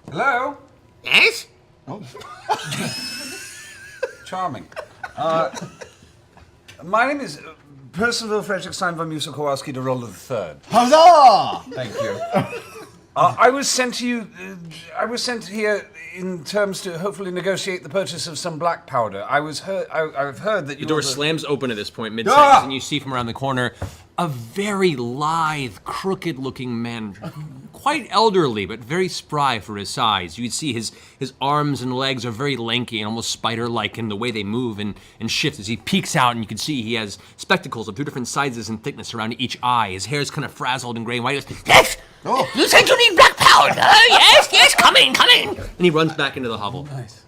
Hello? Yes? Oh. Charming. My name is Percival Frederick Stein von Musa Kowalski de Rolla III. Huzzah! Thank you. I was sent to you. I was sent here in terms to hopefully negotiate the purchase of some black powder. I've heard that The door slams open at this point, mid-sentence, and you see from around the corner a very lithe, crooked-looking man, quite elderly, but very spry for his size. You can see his arms and legs are very lanky and almost spider-like in the way they move and shift as he peeks out, and you can see he has spectacles of 2 different sizes and thickness around each eye. His hair is kind of frazzled and gray and white. He goes, Yes! Oh. You said you need black powder! Yes, come in! and he runs back into the hovel. Nice.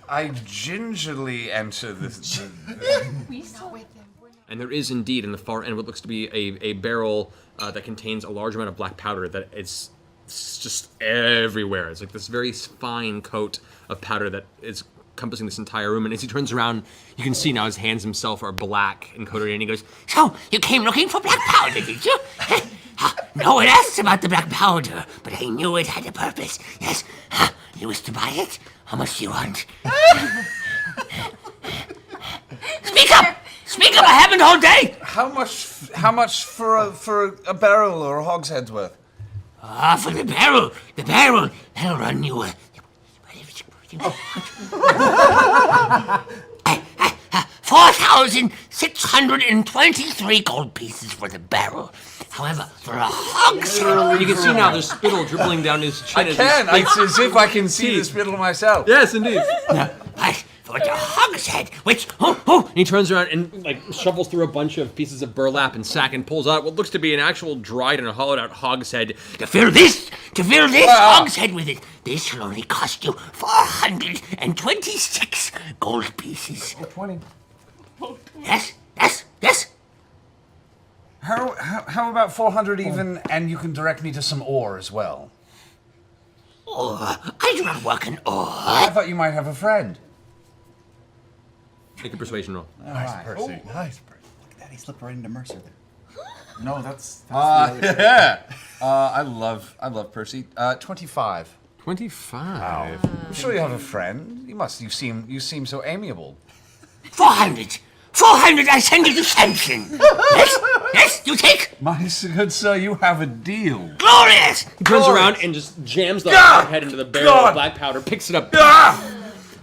I gingerly enter this. And there is indeed in the far end what looks to be a barrel that contains a large amount of black powder that it's just everywhere. It's like this very fine coat of powder that is encompassing this entire room. And as he turns around, you can see now his hands himself are black and coated in. And he goes, So, you came looking for black powder, did you? No one asked about the black powder, but I knew it had a purpose. Yes. You wish to buy it? How much do you want? Speak up! Speak up! I haven't all day. How much for a barrel or a hogshead's worth? For the barrel, that'll run you. 4,623 gold pieces for the barrel. However, for a hogshead... You can see now there's spittle dribbling down his chin. It's as if I can see the spittle myself. Yes, indeed. For the hogshead, which... And he turns around and like shuffles through a bunch of pieces of burlap and sack and pulls out what looks to be an actual dried and hollowed out hogshead. To fill this hogshead with it, this will only cost you 426 gold pieces. 20. Yes. How about 400 even, and you can direct me to some ore as well? Ore? I do not work in ore. I thought you might have a friend. Make a persuasion roll. Nice, Percy. Oh. Nice, Percy. Look at that, he slipped right into Mercer there. No, that's Yeah. I love Percy. 25. 25. I'm sure you have a friend. You must. You seem so amiable. 400, I send you to Samson. Yes, you take? My good sir, you have a deal. Glorious! He turns around and just jams the head into the barrel of black powder, picks it up.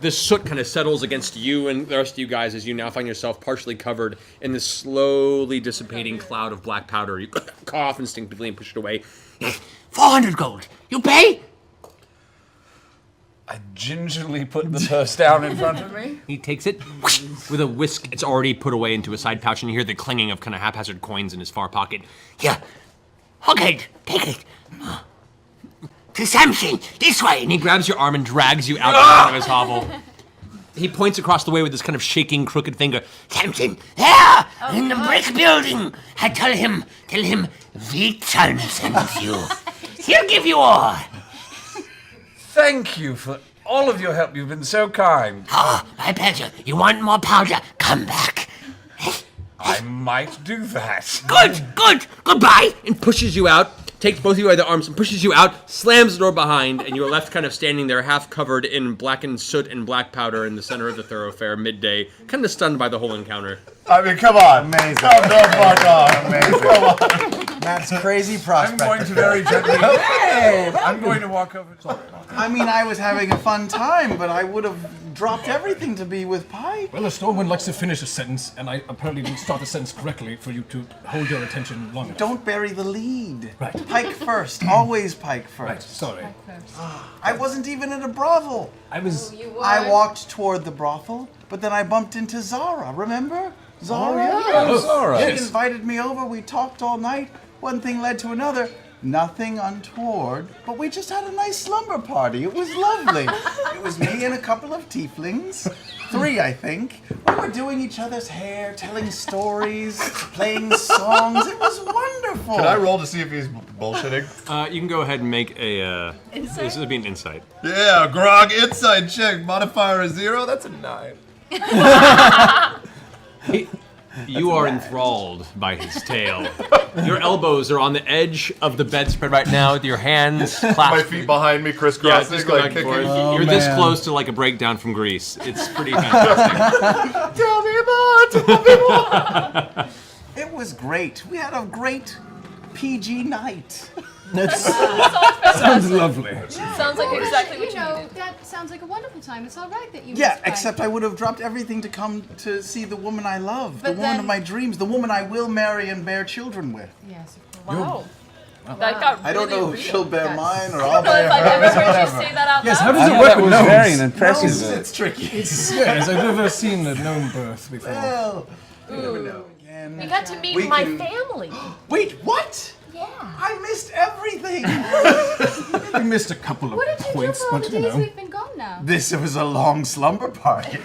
The soot kind of settles against you and the rest of you guys as you now find yourself partially covered in this slowly dissipating cloud of black powder. You cough instinctively and push it away. 400 gold. You pay? I gingerly put the purse down in front of me. He takes it with a whisk. It's already put away into a side pouch, and you hear the clanging of kind of haphazard coins in his far pocket. Here. Okay, take it. To Samson, this way. And he grabs your arm and drags you out of his hovel. He points across the way with this kind of shaking, crooked finger. Samson, there, in the brick building. Tell him, Vitan sends you. He'll give you all. Thank you for all of your help. You've been so kind. Oh, my pleasure. You want more powder? Come back. I might do that. Good. Goodbye. And pushes you out, takes both of you by the arms and pushes you out, slams the door behind, and you're left kind of standing there half covered in blackened soot and black powder in the center of the thoroughfare midday, kind of stunned by the whole encounter. I mean, come on. Amazing. Come on. Amazing. Come on. That's crazy prospect. I'm going to very gently. I'm going to walk over. I mean, I was having a fun time, but I would have dropped everything to be with Pike. Well, a Stormwind likes to finish a sentence, and I apparently didn't start the sentence correctly for you to hold your attention long enough. Don't bury the lead. Right. Pike first. Always Pike first. Right, sorry. I wasn't even at a brothel. I was... I walked toward the brothel, but then I bumped into Zara. Remember? Zara? Oh, Zara. She Yes. invited me over. We talked all night. One thing led to another. Nothing untoward, but we just had a nice slumber party. It was lovely. It was me and a couple of tieflings. 3, I think. We were doing each other's hair, telling stories, playing songs. It was wonderful. Can I roll to see if he's bullshitting? You can go ahead and make a... This would be an insight. Yeah, Grog, insight check. Modifier is 0. That's a 9. You are enthralled by his tail. Your elbows are on the edge of the bedspread right now with your hands clasped. My feet behind me, Yeah, crisscrossing, just go like back and kicking. forth. You're this close to like a breakdown from Greece. It's pretty fantastic. Tell me more, tell me more. It was great. We had a great PG night. Sounds lovely. Sounds like exactly what You you know, needed. that sounds like a wonderful time. It's all right that you. Yeah, missed Frank. except I would have dropped everything to come to see the woman I love, the But woman then- of my dreams, the woman I will marry and bear children with. Yes, of course. Wow. That got really I don't know if real. she'll bear mine or I I'll don't know bear if I've ever hers. heard you say that out Yes, loud. how does it Yeah, work that with was gnomes? very impressive. It's tricky. Yes, I've never seen a gnome birth before. Well, you never know. Again. You got to meet We my can- family. Wait, what? Yeah. I missed everything. We missed a couple of What did you points, do for all but the you days know. we've been gone now? This was a long slumber party.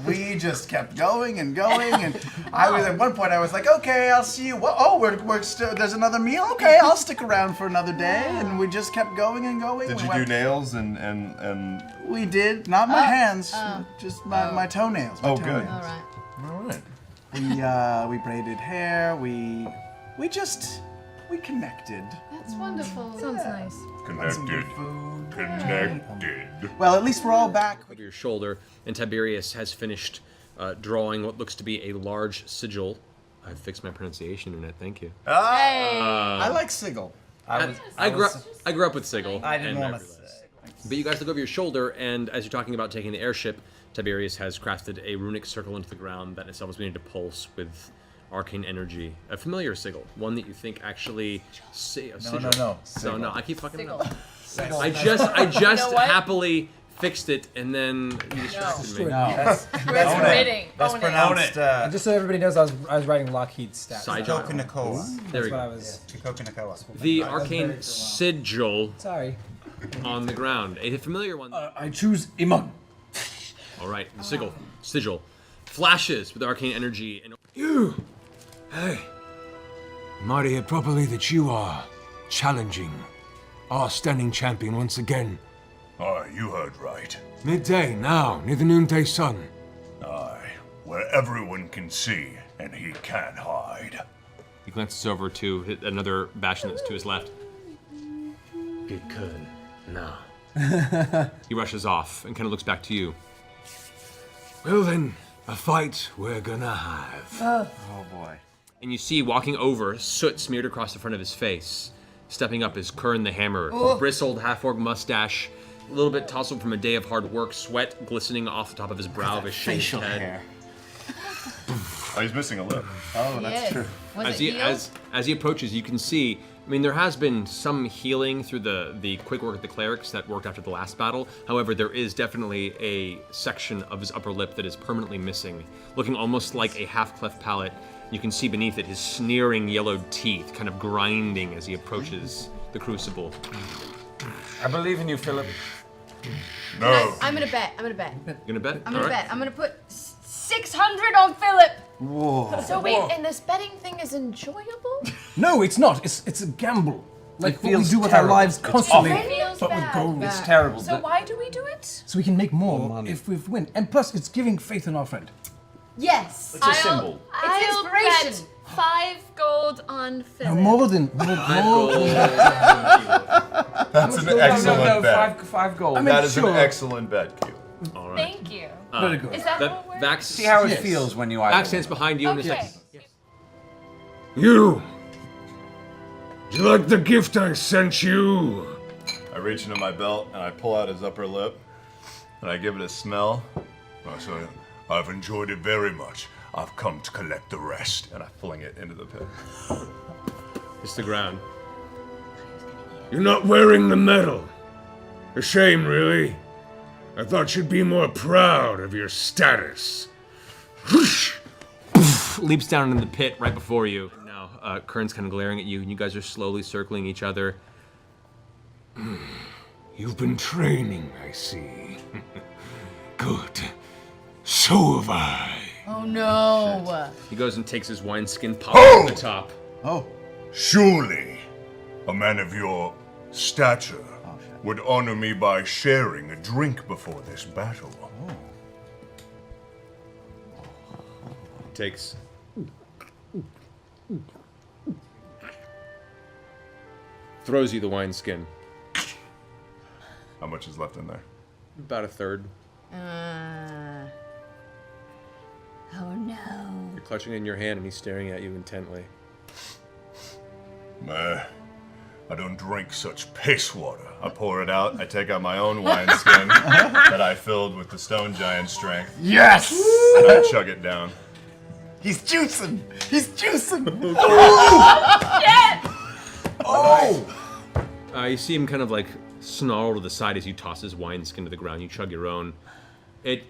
We just kept going and going, and I was at one point I was like, okay, I'll see you. We're still, there's another meal. Okay, I'll stick around for another day, and we just kept going and going. Did We you do went- nails and? We did, not my hands, just my toenails. my Oh, good. toenails. All right. All right. We braided hair. We connected. That's wonderful. Sounds nice. Some good food. Connected. Well, at least we're all back. Over your shoulder, and Tiberius has finished drawing what looks to be a large sigil. I've fixed my pronunciation in it. Thank you. I like sigil. I grew up with sigil. I didn't and want to realized. say. But you guys look over your shoulder, and as you're talking about taking the airship, Tiberius has crafted a runic circle into the ground that itself is beginning to pulse with arcane energy. A familiar sigil, one that you think actually. No. So no, I keep fucking it up. Sigil. I just know what? happily fixed it, and then you distracted me. No, that's Reading. that's Own it. pronounced Just so everybody knows, I was writing Lockheed's stats. Side Chikokunakoa. There we That's what I go. was. Chikokunakoa. The That was very arcane wrong. sigil Sorry. on the ground. A familiar one. I choose Imam. All right, the sigil flashes with arcane energy, and You! Hey. Mighty it properly that you are challenging our standing champion once again. Aye, you heard right. Midday now, near the noonday sun. Aye, where everyone can see and he can't hide. he glances over to another bastion that's to his left. Good, good. No. He rushes off and kind of looks back to you. Well then, a fight we're gonna have. Oh boy. And you see walking over, soot smeared across the front of his face. Stepping up is Kern the Hammer, bristled half-orc mustache, a little bit tousled from a day of hard work, sweat glistening off the top of his brow of his shaved Facial head. hair. Oh, he's missing a lip. Oh, that's Yes. true. Was As it he healed? as he approaches, you can see. I mean, there has been some healing through the quick work of the clerics that worked after the last battle. However, there is definitely a section of his upper lip that is permanently missing, looking almost like a half-cleft palate. You can see beneath it his sneering yellowed teeth, kind of grinding as he approaches the crucible. I believe in you, Philip. No. I'm gonna bet. You gonna bet? I'm gonna All right. bet. I'm gonna put 600 on Philip. Whoa. So wait, and this betting thing is enjoyable? No, it's not. It's a gamble. Like what we feels do with terrible. our lives It's constantly, awful. It feels but with bad. gold. It's terrible. So why do we do it? So we can make more if we win. And plus, it's giving faith in our friend. Yes. It's a symbol. I'll inspiration. bet 5 gold on No, Philip. more than more. That's an excellent bet. five gold. That is sure. an excellent bet, Q. All right. Thank you. Very good. Is that That what we're... Vax, See how it Yes. feels when you Vax either. stands behind you in a Okay. second. You! You like the gift I sent you? I reach into my belt and I pull out his upper lip and I give it a smell I say, I've enjoyed it very much. I've come to collect the rest. and I fling it into the pit. It's the ground. You're not wearing the medal. A shame, really. I thought you'd be more proud of your status. Whoosh! Leaps down into the pit right before you. Now, Kern's kind of glaring at you, and you guys are slowly circling each other. You've been training, I see. Good. So have I. Oh no. He goes and takes his wineskin, pops Oh! on the top. Oh. Surely, a man of your stature would honor me by sharing a drink before this battle. takes. Throws you the wineskin. How much is left in there? About a third. Oh no. You're clutching it in your hand and he's staring at you intently. Meh. I don't drink such piss water. I pour it out. I take out my own wineskin that I filled with the stone giant strength. Yes! And I chug it down. He's juicing! He's juicing! You see him kind of like snarl to the side as you toss his wineskin to the ground. You chug your own. It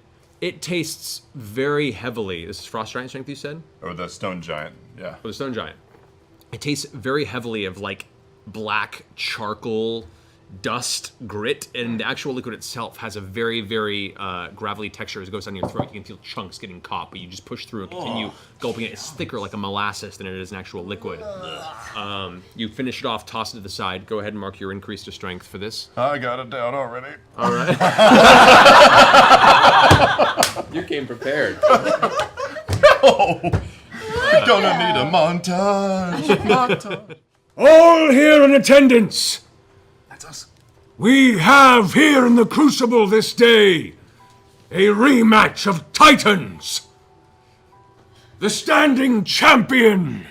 tastes very heavily. This is frost giant strength, you said? Or the stone giant, yeah. Oh, the stone giant. It tastes very heavily of like black charcoal dust grit, and the actual liquid itself has a very, very gravelly texture as it goes down your throat. You can feel chunks getting caught, but you just push through and continue gulping it. It's thicker like a molasses than it is an actual liquid. You finish it off, toss it to the side. Go ahead and mark your increase to strength for this. I got it down already. All right. You came prepared. Gonna need a montage. All here in attendance. That's us. We have here in the Crucible this day a rematch of Titans. The standing champion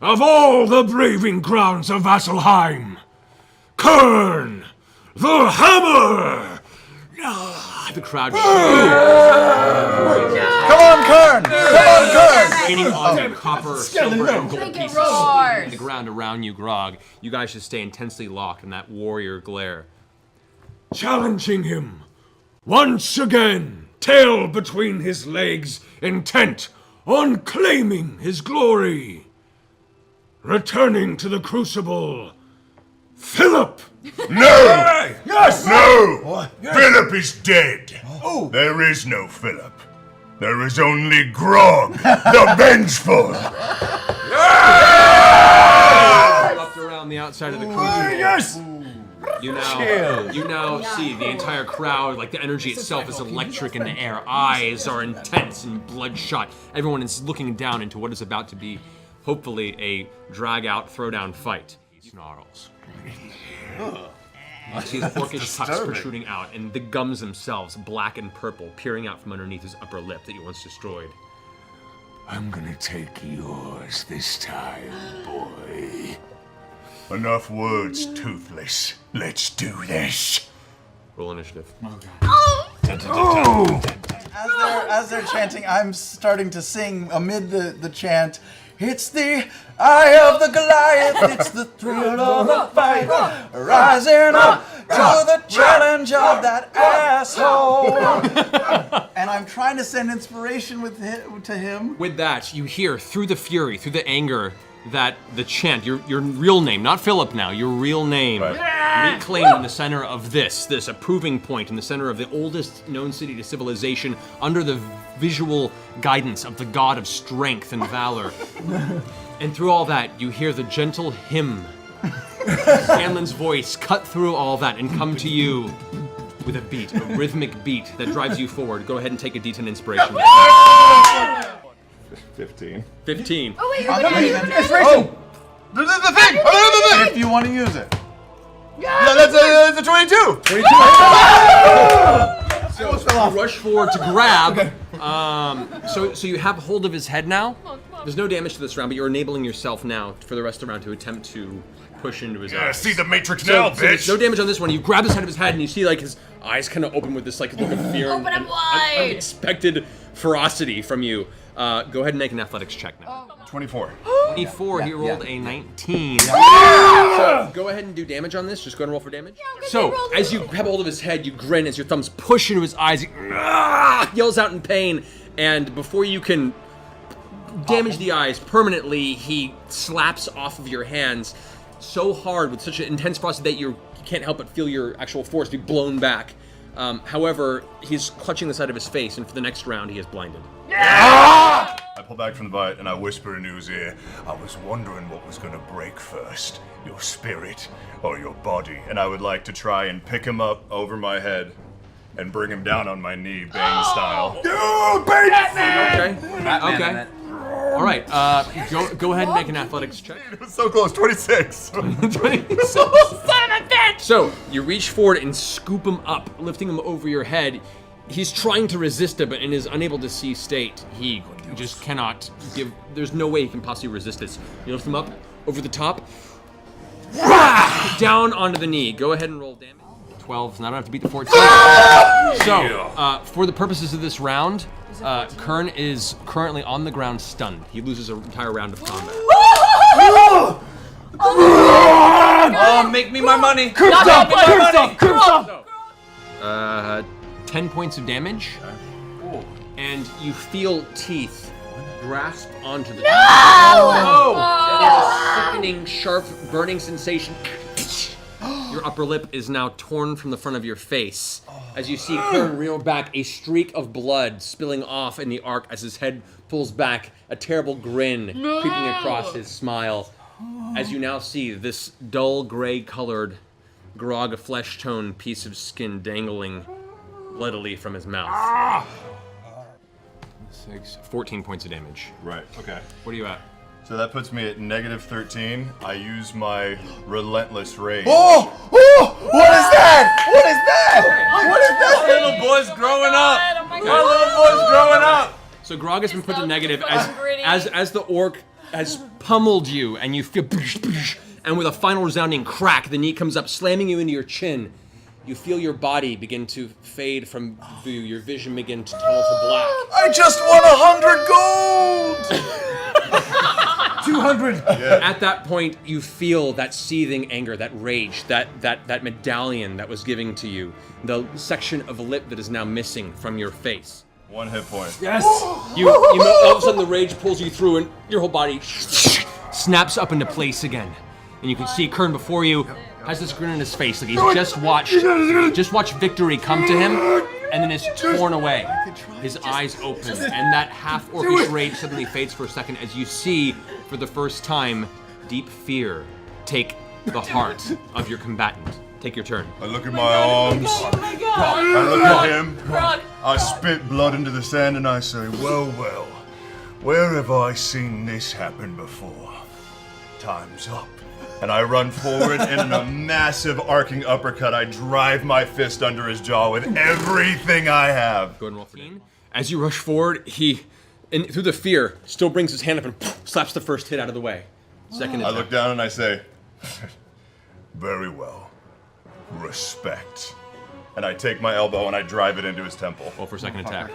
of all the braving grounds of Vasselheim, Kern the Hammer. The crowd. Come on, Kern! Come on, Kern! Raining on you, copper, silver, and gold Make it pieces roar. in the ground around you, Grog. You guys should stay intensely locked in that warrior glare. Challenging him once again, tail between his legs, intent on claiming his glory. Returning to the Crucible, Philip. No! Yes! No! What? Philip is dead. Oh. There is no Philip. There is only Grog, the Vengeful. Up around the outside of the crucible. Yes! You now see the entire crowd, like the energy itself is electric in the air. Eyes are intense and bloodshot. Everyone is looking down into what is about to be, hopefully, a drag-out, throwdown fight. He snarls. You see his orcish tucks protruding out, and the gums themselves, black and purple, peering out from underneath his upper lip that you once destroyed. I'm gonna take yours this time, boy. Enough words, Toothless. Let's do this. Roll initiative. As they're chanting, I'm starting to sing amid the chant. It's the eye of the Goliath, it's the thrill of the fight, rising up to the challenge of that asshole. And I'm trying to send inspiration to him. With that, you hear through the fury, through the anger, that the chant, your real name, not Philip now, your real name, reclaimed in the center of this approving point in the center of the oldest known city to civilization, under the visual guidance of the god of strength and valor. And through all that, you hear the gentle hymn, Scanlan's voice cut through all that and come to you with a beat, a rhythmic beat that drives you forward. Go ahead and take a D10 inspiration. 15. 15. Oh wait, you're gonna use it. Inspiration! The thing! If you want to use it. No, that's a 22! 22. So you rush forward to grab. So you have hold of his head now. There's no damage to this round, but you're enabling yourself now for the rest of the round to attempt to push into his eyes. See the Matrix now, So there's bitch! no damage on this one. You grab the side of his head and you see like his eyes kind of open with this like look of fear Open and them wide. unexpected ferocity from you. Go ahead and make an athletics check now. 24. 24, he rolled a 19. So go ahead and do damage on this. Just go ahead and roll for damage. So as you grab hold of his head, you grin as your thumbs push into his eyes. He yells out in pain, and before you can damage the eyes permanently, he slaps off of your hands so hard with such an intense ferocity that you can't help but feel your actual force be blown back. However, he's clutching the side of his face, and for the next round, he is blinded. I pull back from the bite and I whisper into his ear, I was wondering what was gonna break first, your spirit or your body. And I would like to try and pick him up over my head and bring him down on my knee, Bane style. Okay. Okay. All right, go ahead and make an athletics check. It was so close, 26. Son of a bitch! So you reach forward and scoop him up, lifting him over your head. He's trying to resist it, but in his unable to see state, he just cannot give. There's no way he can possibly resist this. You lift him up over the top, down onto the knee. Go ahead and roll damage. 12, so I don't have to beat the 14. So, for the purposes of this round, Kern is currently on the ground stunned. He loses an entire round of combat. Oh, make me my money. Stop! 10 points of damage, and you feel teeth grasp onto the That is a sickening, sharp, burning sensation. Your upper lip is now torn from the front of your face. As you see Kern reel back, a streak of blood spilling off in the arc as his head pulls back, a terrible grin creeping across his smile. As you now see this dull gray-colored, grog flesh-toned piece of skin dangling bloodily from his mouth. 14 points of damage. Right, okay. What are you at? So that puts me at -13. I use my relentless rage. Oh! What is that? What is that? What is that? Little boy's growing up. Oh my My god. little boy's growing up. So Grog has been put to It's negative so gritty. as the orc has pummeled you, and you feel, and with a final resounding crack, the knee comes up, slamming you into your chin. You feel your body begin to fade from view. Your vision begin to tunnel to black. I just won 100 gold! 200. At that point, you feel that seething anger, that rage, that medallion that was given to you, the section of lip that is now missing from your face. 1 hit point. Yes. You all of a sudden the rage pulls you through, and your whole body snaps up into place again. And you can see Kern before you has this grin on his face, like he's just watched victory come to him, and then is torn away. His eyes open, and that half-orcish rage suddenly fades for a second as you see, for the first time, deep fear take the heart of your combatant. Take your turn. I look at my arms. Oh my god. I look at him. Grog. I spit blood into the sand and I say, well, where have I seen this happen before? Time's up. And I run forward, and in a massive arcing uppercut, I drive my fist under his jaw with everything I have. Go ahead and roll for damage. As you rush forward, he, through the fear, still brings his hand up and slaps the first hit out of the way. Second I attack. look down and I say, very well. Respect. And I take my elbow and I drive it into his temple. Roll for second attack.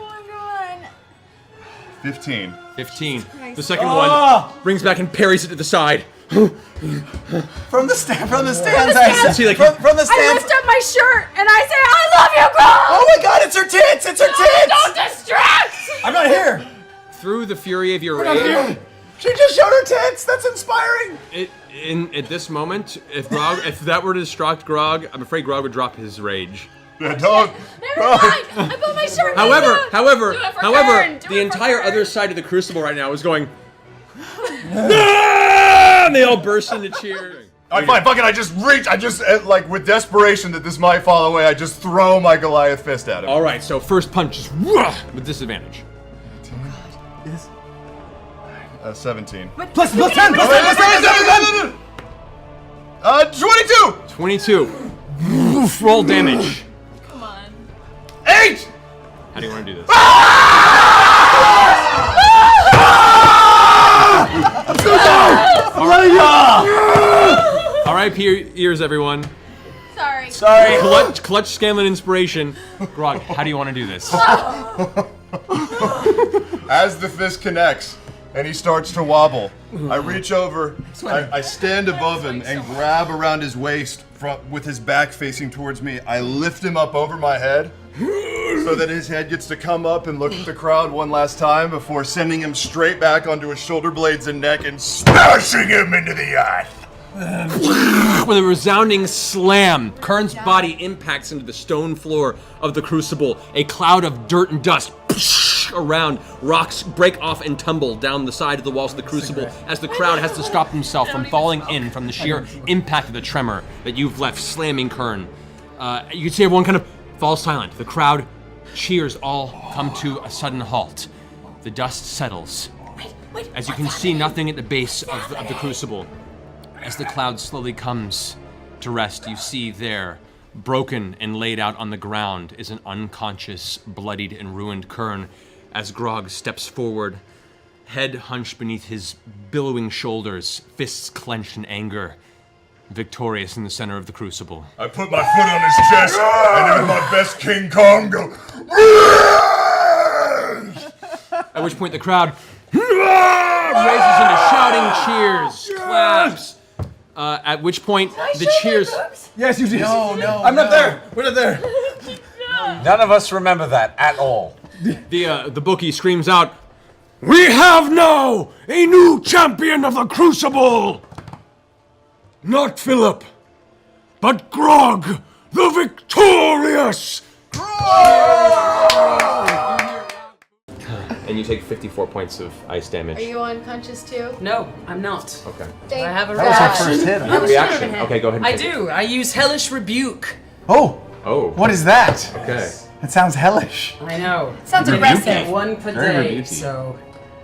15. 15. The second one brings back and parries it to the side. From the stands, I See, like, from the I stands. lift up my shirt and I say, I love you, Grog! Oh my God! It's her tits! It's her tits! Don't distract! I'm not here. Through the fury of your rage, She just showed her tits. That's inspiring. at this moment, if that were to distract Grog, I'm afraid Grog would drop his rage. Yeah, dog. Never mind! I put my shirt However, Do it for Kern. Do the it entire for Kern. other side of the crucible right now is going. "Ah!" And they all burst into cheers. Alright, fine, fuck it, I just, like, with desperation that this might fall away, I just throw my Goliath fist at him. All right, so first punch is with disadvantage. 17. Plus 10. 22! 22. Roll damage. Come on. 8! How do you want to do this? R.I.P. ears, everyone. Sorry. Clutch Scanlan inspiration. Grog, how do you want to do this? As the fist connects and he starts to wobble, I reach over, I stand above him and grab around his waist with his back facing towards me. I lift him up over my head so that his head gets to come up and look at the crowd one last time before sending him straight back onto his shoulder blades and neck and smashing him into the earth. With a resounding slam, Kern's body impacts into the stone floor of the crucible. A cloud of dirt and dust around, rocks break off and tumble down the side of the walls of the crucible as the crowd has to stop himself from falling in from the sheer impact of the tremor that you've left slamming Kern. You can see everyone kind of falls silent. The crowd cheers all come to a sudden halt. The dust settles. as you can see nothing at the base of the crucible. As the cloud slowly comes to rest, you see there, broken and laid out on the ground, is an unconscious, bloodied, and ruined Kern. As Grog steps forward, head hunched beneath his billowing shoulders, fists clenched in anger, victorious in the center of the crucible. I put my foot on his chest, and in my best King Kong go. At which point the crowd raises into shouting cheers, claps. At which point the cheers. Yes, you did. No, I'm not there. We're not there. None of us remember that at all. The bookie screams out, We have now a new champion of the Crucible! Not Philip, but Grog, the victorious! and you take 54 points of ice damage. Are you unconscious too? No, I'm not. Okay. I have a That was our reaction. first hit. You have a reaction. Okay, go ahead and I take it. do. I use Hellish Rebuke. Oh, Oh. what is that? Okay. It sounds hellish. I know. Sounds I aggressive. get one per Very day, rebukey. so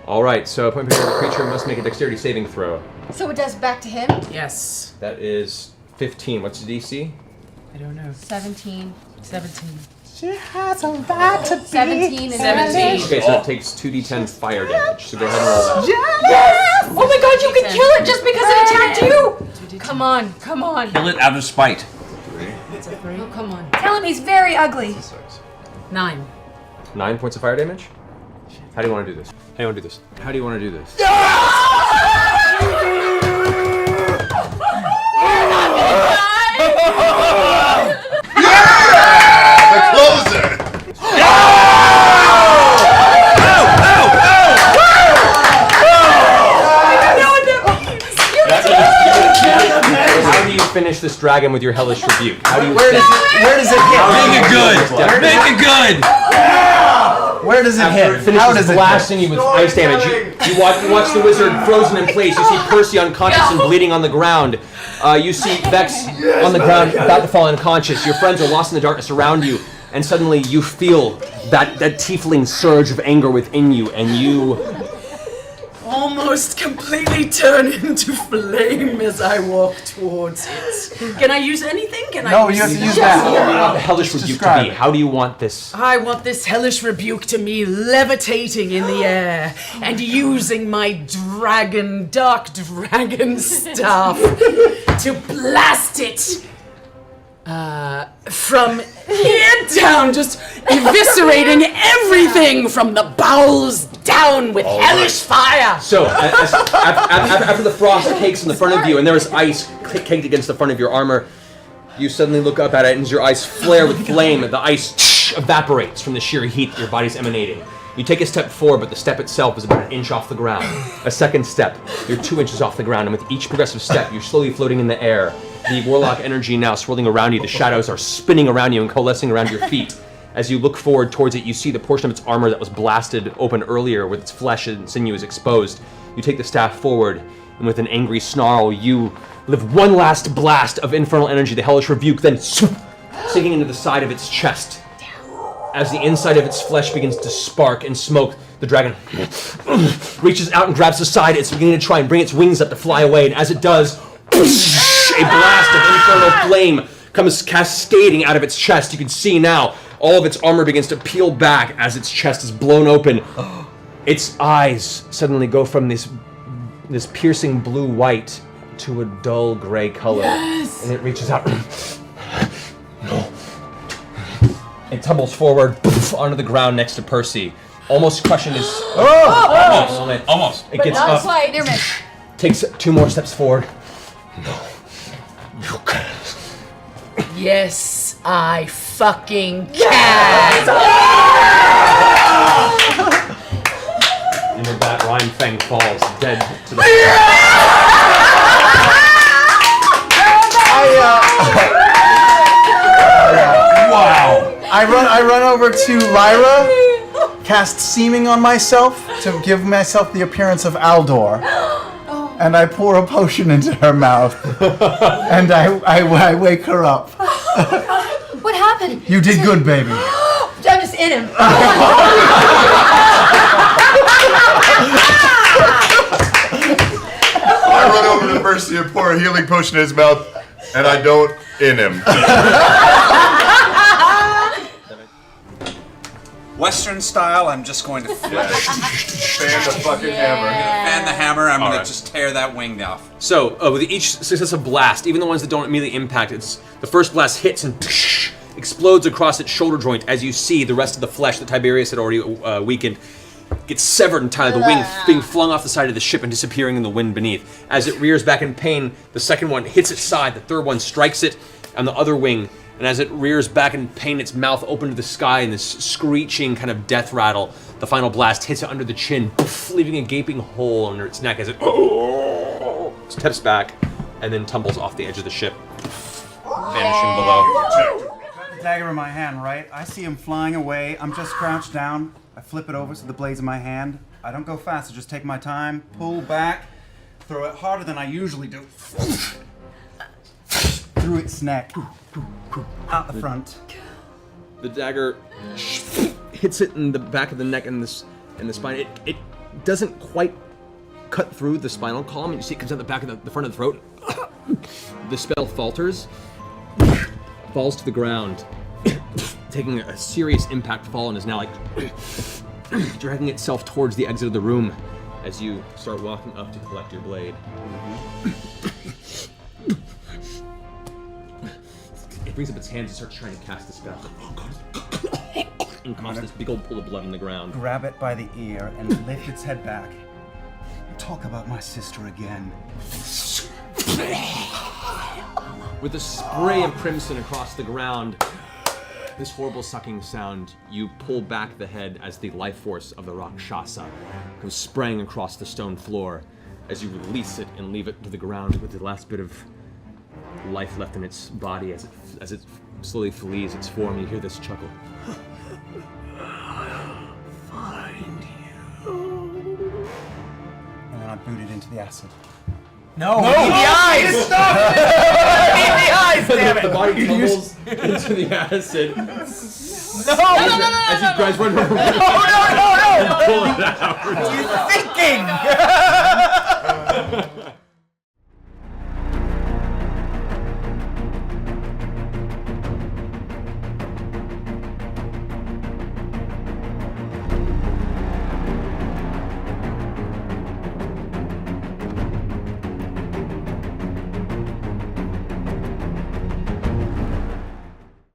All right, so upon impact, the creature must make a dexterity saving throw. So it does back to him? yes. That is 15. What's the DC? I don't know. 17. 17. She has a right to be 17 and 17. Okay, so it takes 2d10 fire damage. So go ahead and roll that. Yes! Oh my god, you can kill it just because it attacked you! Come on, come on. Kill it out of spite. Oh, come on. Tell him he's very ugly. 9. 9 points of fire damage? How do you want to do this? How do you want to do this? How do you want to do this? The closer! How do you finish this dragon with your hellish rebuke? How do you Where does it hit? Make it good! Make it good! Where does it After it hit? finishes How does it blasting you with ice damage, you watch the wizard frozen in place. You see Percy unconscious and bleeding on the ground. You see Vex on the ground, about to fall unconscious. Your friends are lost in the darkness around you, and suddenly you feel that tiefling surge of anger within you, and you Almost completely turn into flame as I walk towards it. Can I use anything? Can I No, use you have to use What do you that. want the hellish rebuke to describe be? it. How do you want this? I want this hellish rebuke to me levitating in the air and using my dark dragon staff to blast it from here down, just eviscerating everything from the bowels down with hellish fire. So, after the frost cakes in the front of you and there is ice caked against the front of your armor, you suddenly look up at it and as your eyes flare with flame, the ice evaporates from the sheer heat that your body's emanating. You take a step forward, but the step itself is about an inch off the ground. A second step, you're 2 inches off the ground, and with each progressive step, you're slowly floating in the air. The warlock energy now swirling around you, the shadows are spinning around you and coalescing around your feet. As you look forward towards it, you see the portion of its armor that was blasted open earlier with its flesh and sinew is exposed. You take the staff forward, and with an angry snarl, you live one last blast of infernal energy, the hellish rebuke, then sinking into the side of its chest. As the inside of its flesh begins to spark and smoke, the dragon reaches out and grabs the side. It's beginning to try and bring its wings up to fly away, and as it does, a blast of infernal flame comes cascading out of its chest. You can see now all of its armor begins to peel back as its chest is blown open. Its eyes suddenly go from this piercing blue-white to a dull gray color. Yes! And it reaches out. No. It tumbles forward onto the ground next to Percy, almost crushing his. Almost. It gets Not up, quite. Near miss. takes 2 more steps forward. No, you can't. Yes, I fucking can. And with that, Rhyme Fang falls dead to the Wow. I run over to Lyra, cast Seeming on myself to give myself the appearance of Aldor, and I pour a potion into her mouth, and I wake her up. What happened? You did good, baby. I'm just in him. I run over to Percy and pour a healing potion in his mouth, and I don't in him. Western style, I'm just going to fan the fucking hammer. I'm gonna fan the hammer. I'm gonna right. just tear that wing off. So, with each successive blast, even the ones that don't immediately impact, it's the first blast hits and explodes across its shoulder joint as you see the rest of the flesh that Tiberius had already weakened gets severed entirely, the wing being flung off the side of the ship and disappearing in the wind beneath. As it rears back in pain, the second one hits its side, the third one strikes it on the other wing, and as it rears back in pain, its mouth open to the sky in this screeching kind of death rattle, the final blast hits it under the chin, leaving a gaping hole under its neck as it steps back and then tumbles off the edge of the ship, vanishing below. The dagger in my hand, right? I see him flying away. I'm just crouched down. I flip it over so the blade's in my hand. I don't go fast. I just take my time, pull back, throw it harder than I usually do. Through its neck. Out the front. The dagger hits it in the back of the neck and the spine. It doesn't quite cut through the spinal column. You see it comes out the back of the front of the throat. The spell falters, falls to the ground, taking a serious impact fall, and is now like dragging itself towards the exit of the room as you start walking up to collect your blade. It brings up its hands and starts trying to cast the spell. And coughs this big old pool of blood on the ground. Grab it by the ear and lift its head back. Talk about my sister again. With a spray of crimson across the ground, this horrible sucking sound, you pull back the head as the life force of the Rakshasa comes spraying across the stone floor as you release it and leave it to the ground with the last bit of life left in its body as it slowly flees its form. You hear this chuckle. Find you. And then I boot it into the acid. No! No! In the eyes! Stop! In the eyes! Damn it! The body tumbles into the acid. No! As you guys run over. No! Pull it out. What are you thinking?